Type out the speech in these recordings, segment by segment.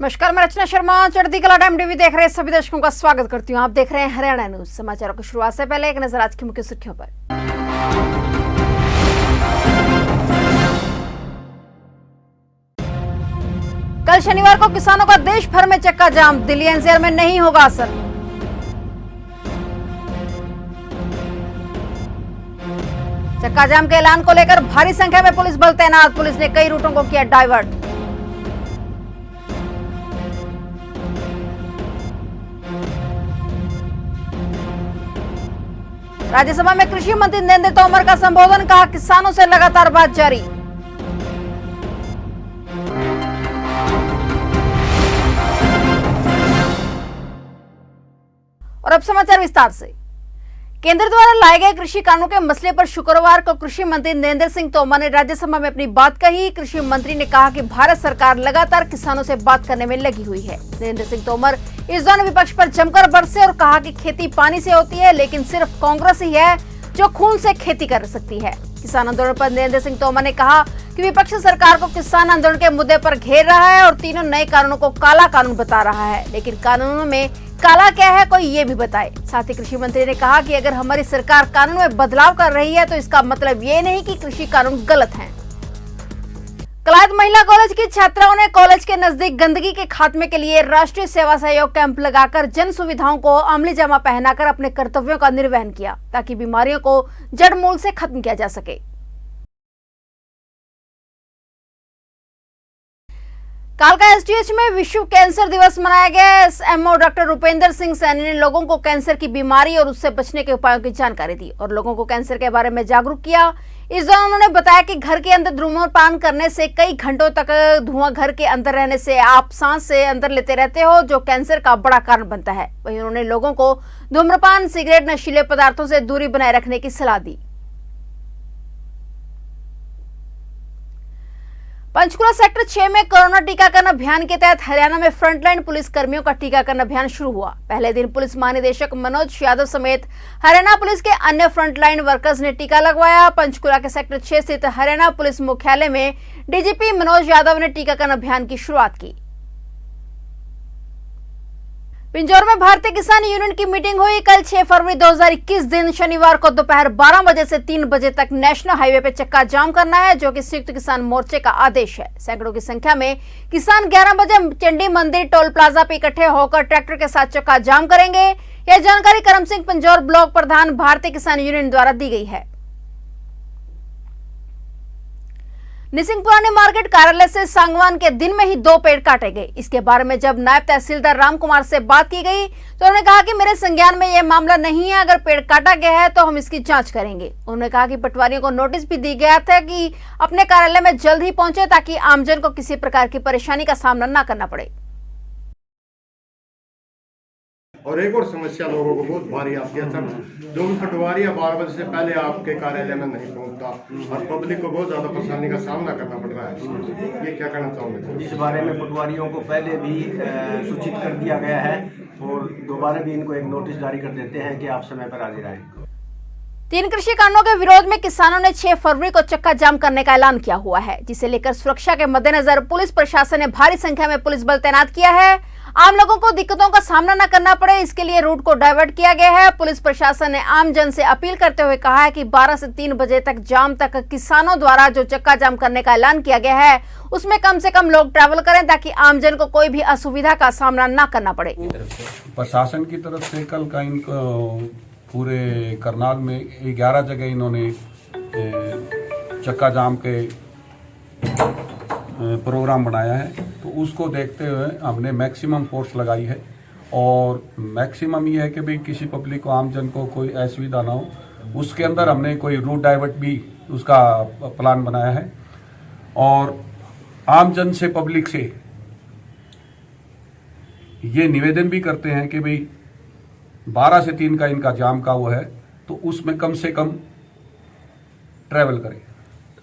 नमस्कार, मैं रचना शर्मा चढ़ती कला टाइम टीवी देख रहे सभी दर्शकों का स्वागत करती हूं। आप देख रहे हैं हरियाणा न्यूज। समाचारों की शुरुआत से पहले एक नजर आज की मुख्य सुर्खियों पर। कल शनिवार को किसानों का देश भर में चक्का जाम, दिल्ली एनसीआर में नहीं होगा असर। चक्का जाम के ऐलान को लेकर भारी संख्या में पुलिस बल तैनात, पुलिस ने कई रूटों को किया डाइवर्ट। राज्यसभा में कृषि मंत्री नरेंद्र तोमर का संबोधन, कहा किसानों से लगातार बात जारी। और अब समाचार विस्तार से। केंद्र द्वारा लाए गए कृषि कानूनों के मसले पर शुक्रवार को कृषि मंत्री नरेंद्र सिंह तोमर ने राज्यसभा में अपनी बात कही। कृषि मंत्री ने कहा कि भारत सरकार लगातार किसानों से बात करने में लगी हुई है। नरेंद्र सिंह तोमर इस दौरान विपक्ष पर जमकर बरसे और कहा कि खेती पानी से होती है, लेकिन सिर्फ कांग्रेस ही है जो खून से खेती कर सकती है। किसान आंदोलन पर नरेंद्र सिंह तोमर ने कहा कि विपक्ष सरकार को किसान आंदोलन के मुद्दे पर घेर रहा है और तीनों नए कानूनों को काला कानून बता रहा है, लेकिन कानूनों में काला क्या है कोई ये भी बताए। साथ ही कृषि मंत्री ने कहा कि अगर हमारी सरकार कानून में बदलाव कर रही है तो इसका मतलब ये नहीं कि कृषि कानून गलत हैं। कलायत महिला कॉलेज की छात्राओं ने कॉलेज के नजदीक गंदगी के खात्मे के लिए राष्ट्रीय सेवा सहयोग कैंप लगाकर जन सुविधाओं को अमली जामा पहनाकर अपने कर्तव्यों का निर्वहन किया, ताकि बीमारियों को जड़ मूल से खत्म किया जा सके। कालका एसटीएच में विश्व कैंसर दिवस मनाया गया। एसएमओ डॉक्टर रुपेंद्र सिंह सैनी ने लोगों को कैंसर की बीमारी और उससे बचने के उपायों की जानकारी दी और लोगों को कैंसर के बारे में जागरूक किया। इस दौरान उन्होंने बताया कि घर के अंदर धूम्रपान करने से कई घंटों तक धुआं घर के अंदर रहने से आप सांस से अंदर लेते रहते हो, जो कैंसर का बड़ा कारण बनता है। वहीं उन्होंने लोगों को धूम्रपान, सिगरेट, नशीले पदार्थों से दूरी बनाए रखने की सलाह दी। पंचकुला सेक्टर 6 में कोरोना टीकाकरण अभियान के तहत हरियाणा में फ्रंटलाइन पुलिस कर्मियों का टीकाकरण अभियान शुरू हुआ। पहले दिन पुलिस महानिदेशक मनोज यादव समेत हरियाणा पुलिस के अन्य फ्रंटलाइन वर्कर्स ने टीका लगवाया। पंचकुला के सेक्टर 6 स्थित हरियाणा पुलिस मुख्यालय में डीजीपी मनोज यादव ने टीकाकरण अभियान की शुरुआत की। पिंजौर में भारतीय किसान यूनियन की मीटिंग हुई। कल 6 फरवरी 2021 दिन शनिवार को दोपहर 12 बजे से 3 बजे तक नेशनल हाईवे पे चक्का जाम करना है, जो कि संयुक्त किसान मोर्चे का आदेश है। सैकड़ों की संख्या में किसान 11 बजे चंडी मंदिर टोल प्लाजा पे इकट्ठे होकर ट्रैक्टर के साथ चक्का जाम करेंगे। यह जानकारी करम सिंह पिंजौर ब्लॉक प्रधान भारतीय किसान यूनियन द्वारा दी गई है। निसिंग पुरानी मार्केट कार्यालय से सांगवान के दिन में ही 2 पेड़ काटे गए। इसके बारे में जब नायब तहसीलदार राम कुमार से बात की गई तो उन्होंने कहा कि मेरे संज्ञान में यह मामला नहीं है, अगर पेड़ काटा गया है तो हम इसकी जांच करेंगे। उन्होंने कहा कि पटवारियों को नोटिस भी दी गया था कि अपने कार्यालय में जल्द ही पहुंचे, ताकि आमजन को किसी प्रकार की परेशानी का सामना न करना पड़े। और एक और समस्या लोगों को बहुत भारी आती है सर, जो भी पटवारी 12 बजे से पहले आपके कार्यालय में नहीं पहुंचता और पब्लिक को बहुत ज्यादा परेशानी का सामना करना पड़ रहा है। ये क्या कहना चाहोगे? इस बारे में पटवारियों को पहले भी सूचित कर दिया गया है और दोबारा भी इनको एक नोटिस जारी कर देते हैं कि आप समय पर हाजिर आएं। 3 कृषि कानूनों के विरोध में किसानों ने 6 फरवरी को चक्का जाम करने का ऐलान किया हुआ है, जिसे लेकर सुरक्षा के मद्देनजर पुलिस प्रशासन ने भारी संख्या में पुलिस बल तैनात किया है। आम लोगों को दिक्कतों का सामना न करना पड़े, इसके लिए रूट को डाइवर्ट किया गया है। पुलिस प्रशासन ने आम जन से अपील करते हुए कहा है कि 12 से 3 बजे तक जाम तक किसानों द्वारा जो चक्का जाम करने का ऐलान किया गया है उसमें कम से कम लोग ट्रैवल करें, ताकि आम जन को कोई भी असुविधा का सामना न करना पड़े। प्रशासन की तरफ से कल का इनको पूरे करनाल में 11 जगह इन्होंने चक्का जाम के प्रोग्राम बनाया है, तो उसको देखते हुए हमने मैक्सिमम फोर्स लगाई है। और मैक्सिमम ये है कि भाई किसी पब्लिक को, आम जन को कोई असुविधा ना हो, उसके अंदर हमने कोई रूट डाइवर्ट भी उसका प्लान बनाया है। और आम जन से, पब्लिक से ये निवेदन भी करते हैं कि भाई 12 से 3 का इनका जाम का वो है, तो उसमें कम से कम ट्रैवल करें।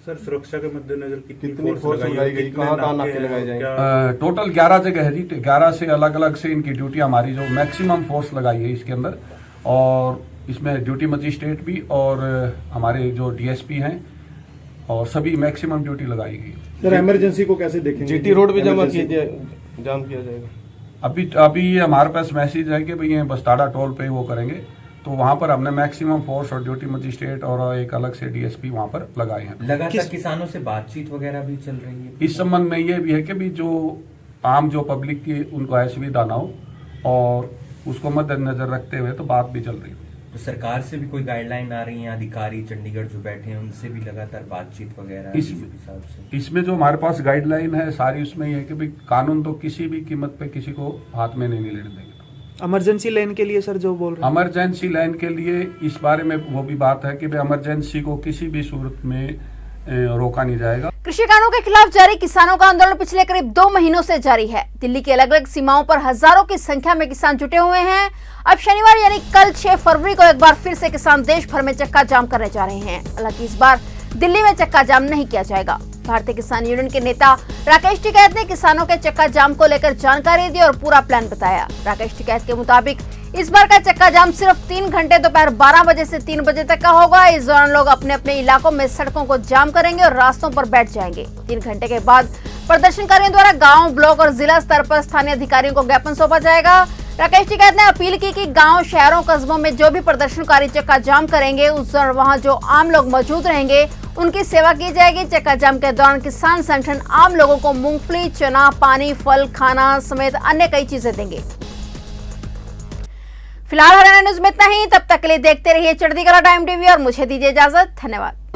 सर, सुरक्षा के मद्देनजर कितनी फोर्स लगाई गई, कहाँ नाके लगाए जाएंगे? टोटल 11 जगह है जी। 11 से अलग अलग से इनकी ड्यूटी, हमारी जो मैक्सिमम फोर्स लगाई है इसके अंदर, और इसमें ड्यूटी मजिस्ट्रेट भी और हमारे जो डीएसपी हैं और सभी मैक्सिमम ड्यूटी लगाई गई। सर, इमरजेंसी को कैसे देखेंगे? जीटी रोड भी जमा कीजिए। जाम किया जाएगा? अभी ये हमारे पास मैसेज है कि भाई ये बस्ताड़ा टोल पे वो करेंगे, तो वहाँ पर हमने मैक्सिमम फोर्स और ड्यूटी मजिस्ट्रेट और एक अलग से डीएसपी वहाँ पर लगाए हैं। लगातार किसानों से बातचीत वगैरह भी चल रही है? इस संबंध में ये भी है कि भी जो आम जो पब्लिक की उनको असुविधा ना हो और उसको मद्देनजर रखते हुए तो बात भी चल रही है। तो सरकार से भी कोई गाइडलाइन आ रही है? अधिकारी चंडीगढ़ जो बैठे हैं उनसे भी लगातार बातचीत वगैरह इस हिसाब से? इसमें जो हमारे पास गाइडलाइन है सारी, उसमें ये है कि भाई कानून तो किसी भी कीमत पे किसी को हाथ में नहीं लेने देंगे। इमरजेंसी लाइन के लिए सर जो बोल रहे हैं? इमरजेंसी लाइन के लिए इस बारे में वो भी बात है कि भाई इमरजेंसी को किसी भी सूरत में रोका नहीं जाएगा। कृषि कानूनों के खिलाफ जारी किसानों का आंदोलन पिछले करीब 2 महीनों से जारी है। दिल्ली की अलग अलग सीमाओं पर हजारों की संख्या में किसान जुटे हुए हैं। अब शनिवार यानी कल 6 फरवरी को एक बार फिर से किसान देश भर में चक्का जाम करने जा रहे हैं। हालांकि इस बार दिल्ली में चक्का जाम नहीं किया जाएगा। भारतीय किसान यूनियन के नेता राकेश टिकैत ने किसानों के चक्का जाम को लेकर जानकारी दी और पूरा प्लान बताया। राकेश टिकैत के मुताबिक इस बार का चक्का जाम सिर्फ 3 घंटे दोपहर 12 बजे से 3 बजे तक का होगा। इस दौरान लोग अपने अपने इलाकों में सड़कों को जाम करेंगे और रास्तों पर बैठ जाएंगे। 3 घंटे के बाद प्रदर्शनकारियों द्वारा गांव, ब्लॉक और जिला स्तर पर स्थानीय अधिकारियों को ज्ञापन सौंपा जाएगा। राकेश टिकैत ने अपील की कि गांव, शहरों, कस्बों में जो भी प्रदर्शनकारी चक्का जाम करेंगे उस दौरान वहां जो आम लोग मौजूद रहेंगे उनकी सेवा की जाएगी। चक्का जाम के दौरान किसान संगठन आम लोगों को मूंगफली, चना, पानी, फल, खाना समेत अन्य कई चीजें देंगे। फिलहाल हरियाणा न्यूज में इतना ही। तब तक के लिए देखते रहिए चढ़ती कला टाइम टीवी और मुझे दीजिए इजाजत। धन्यवाद।